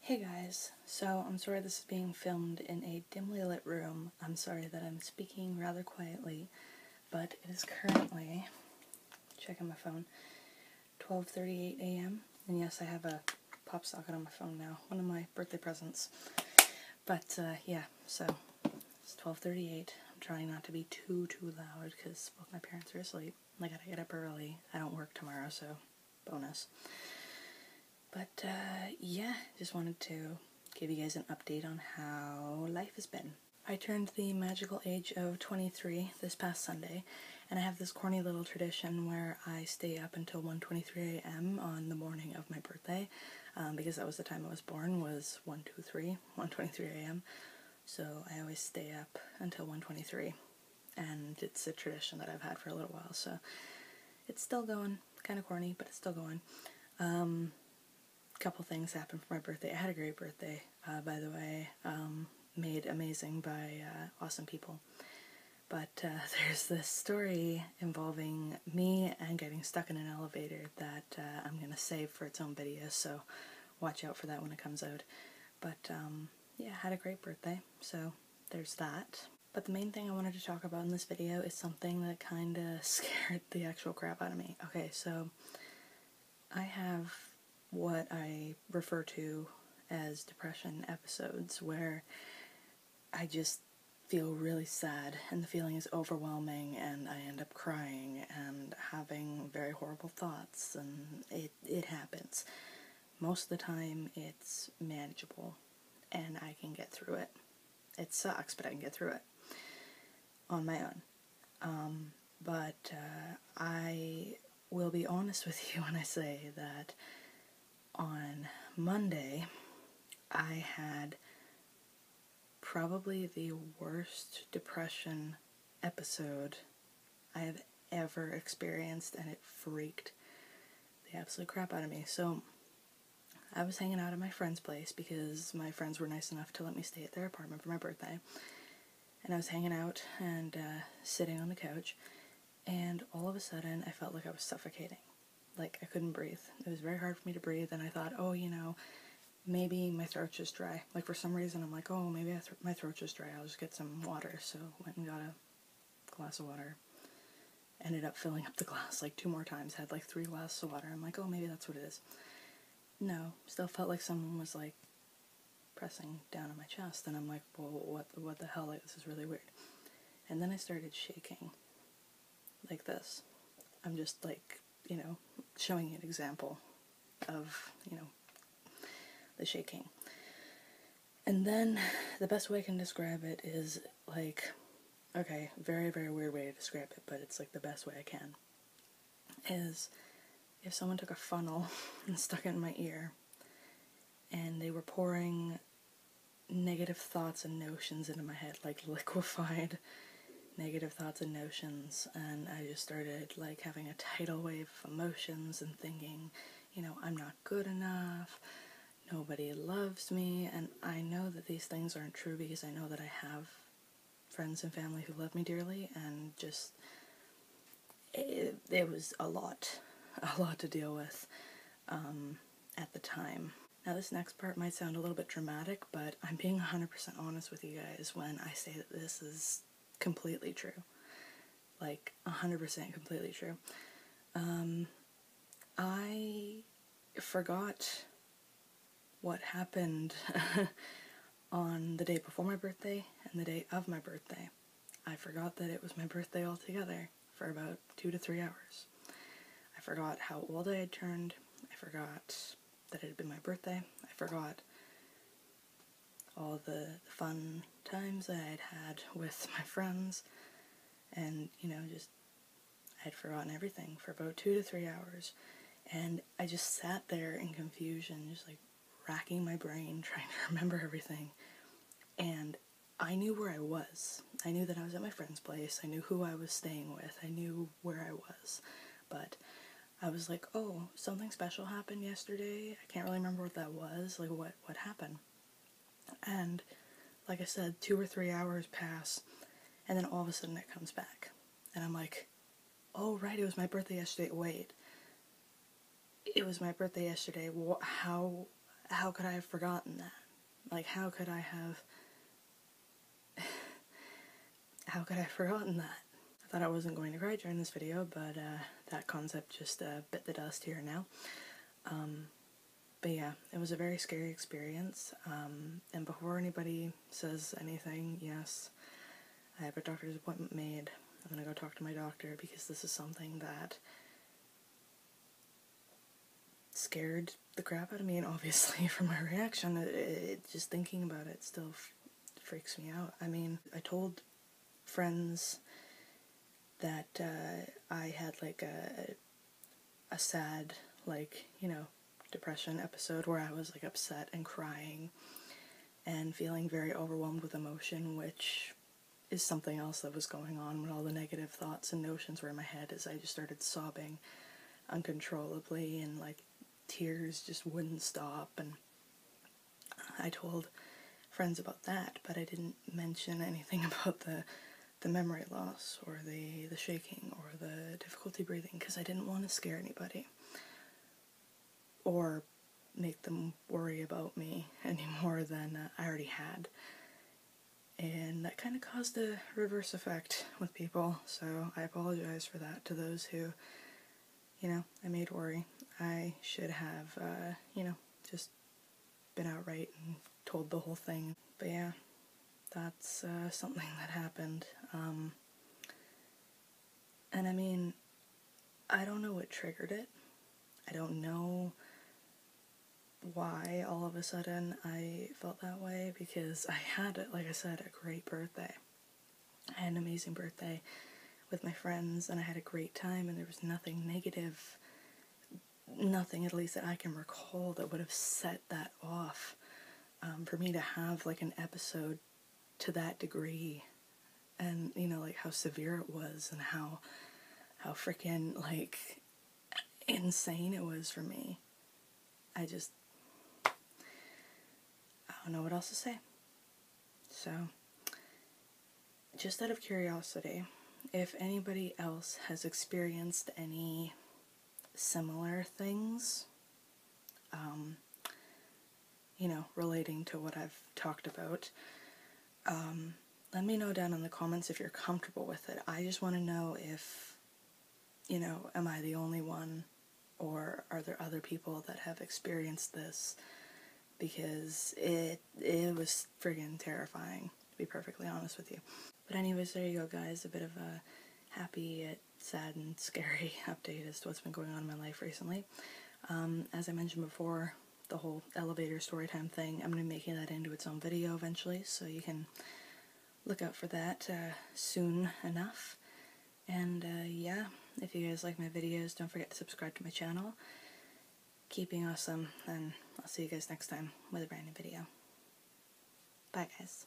Hey guys, so I'm sorry this is being filmed in a dimly lit room. I'm sorry that I'm speaking rather quietly, but it is currently, checking my phone, 12:38 a.m. And yes, I have a pop socket on my phone now, one of my birthday presents. But yeah, so it's 12:38. I'm trying not to be too loud because both my parents are asleep. I gotta get up early. I don't work tomorrow, so bonus. But yeah, just wanted to give you guys an update on how life has been. I turned the magical age of 23 this past Sunday, and I have this corny little tradition where I stay up until 1:23 a.m. on the morning of my birthday, because that was the time I was born, was 1:23 a.m. So I always stay up until 1:23, and it's a tradition that I've had for a little while, so it's still going. Kind of corny, but it's still going. Couple things happened for my birthday. I had a great birthday, by the way, made amazing by awesome people. But there's this story involving me and getting stuck in an elevator that I'm going to save for its own video, so watch out for that when it comes out. But yeah, I had a great birthday, so there's that. But the main thing I wanted to talk about in this video is something that kind of scared the actual crap out of me. Okay, so I have what I refer to as depression episodes where I just feel really sad and the feeling is overwhelming and I end up crying and having very horrible thoughts, and it happens. Most of the time it's manageable and I can get through it. It sucks, but I can get through it on my own. But I will be honest with you when I say that on Monday, I had probably the worst depression episode I have ever experienced, and it freaked the absolute crap out of me. So, I was hanging out at my friend's place because my friends were nice enough to let me stay at their apartment for my birthday. And I was hanging out and sitting on the couch, and all of a sudden I felt like I was suffocating. Like, I couldn't breathe. It was very hard for me to breathe, and I thought, oh, maybe my throat's just dry. Like, for some reason, I'm like, oh, maybe my throat's just dry. I'll just get some water. So, went and got a glass of water. Ended up filling up the glass, like, 2 more times. Had, like, 3 glasses of water. I'm like, oh, maybe that's what it is. No. Still felt like someone was, like, pressing down on my chest. And I'm like, well, what the hell? Like, this is really weird. And then I started shaking. Like this. I'm just, like, showing you an example of, the shaking. And then the best way I can describe it is like, okay, very, very weird way to describe it, but it's like the best way I can, is if someone took a funnel and stuck it in my ear and they were pouring negative thoughts and notions into my head, like liquefied negative thoughts and notions, and I just started like having a tidal wave of emotions and thinking, I'm not good enough, nobody loves me, and I know that these things aren't true because I know that I have friends and family who love me dearly, and just, it was a lot to deal with at the time. Now this next part might sound a little bit dramatic, but I'm being 100% honest with you guys when I say that this is completely true. Like, 100% completely true. I forgot what happened on the day before my birthday and the day of my birthday. I forgot that it was my birthday altogether for about 2 to 3 hours. I forgot how old I had turned. I forgot that it had been my birthday. I forgot all the fun times that I had had with my friends, and, just, I had forgotten everything for about 2 to 3 hours, and I just sat there in confusion, just like racking my brain, trying to remember everything, and I knew where I was. I knew that I was at my friend's place, I knew who I was staying with, I knew where I was, but I was like, oh, something special happened yesterday, I can't really remember what that was, like, what happened? And, like I said, 2 or 3 hours pass, and then all of a sudden it comes back, and I'm like, oh, right, it was my birthday yesterday. Wait, it was my birthday yesterday. How how could I have forgotten that? Like, how could I have forgotten that? I thought I wasn't going to cry during this video, but that concept just bit the dust here now. But yeah, it was a very scary experience, and before anybody says anything, yes, I have a doctor's appointment made. I'm gonna go talk to my doctor because this is something that scared the crap out of me, and obviously from my reaction, just thinking about it still freaks me out. I mean, I told friends that I had like a sad, like, you know, depression episode where I was like upset and crying and feeling very overwhelmed with emotion, which is something else that was going on when all the negative thoughts and notions were in my head, as I just started sobbing uncontrollably and like tears just wouldn't stop. And I told friends about that, but I didn't mention anything about the memory loss or the shaking or the difficulty breathing, because I didn't want to scare anybody or make them worry about me any more than I already had. And that kind of caused a reverse effect with people, so I apologize for that to those who, you know, I made worry. I should have, you know, just been outright and told the whole thing. But yeah, that's something that happened. And I mean, I don't know what triggered it. I don't know why all of a sudden I felt that way, because I had, like I said, a great birthday. I had an amazing birthday with my friends, and I had a great time, and there was nothing negative, nothing at least that I can recall that would have set that off. For me to have like an episode to that degree, and you know, like how severe it was and how freaking like insane it was for me, I don't know what else to say. So, just out of curiosity, if anybody else has experienced any similar things, you know, relating to what I've talked about, let me know down in the comments if you're comfortable with it. I just want to know if, you know, am I the only one, or are there other people that have experienced this? Because it was friggin' terrifying, to be perfectly honest with you. But anyways, there you go, guys. A bit of a happy, sad, and scary update as to what's been going on in my life recently. As I mentioned before, the whole elevator story time thing, I'm going to be making that into its own video eventually, so you can look out for that soon enough. And yeah, if you guys like my videos, don't forget to subscribe to my channel. Keep being awesome, and I'll see you guys next time with a brand new video. Bye, guys.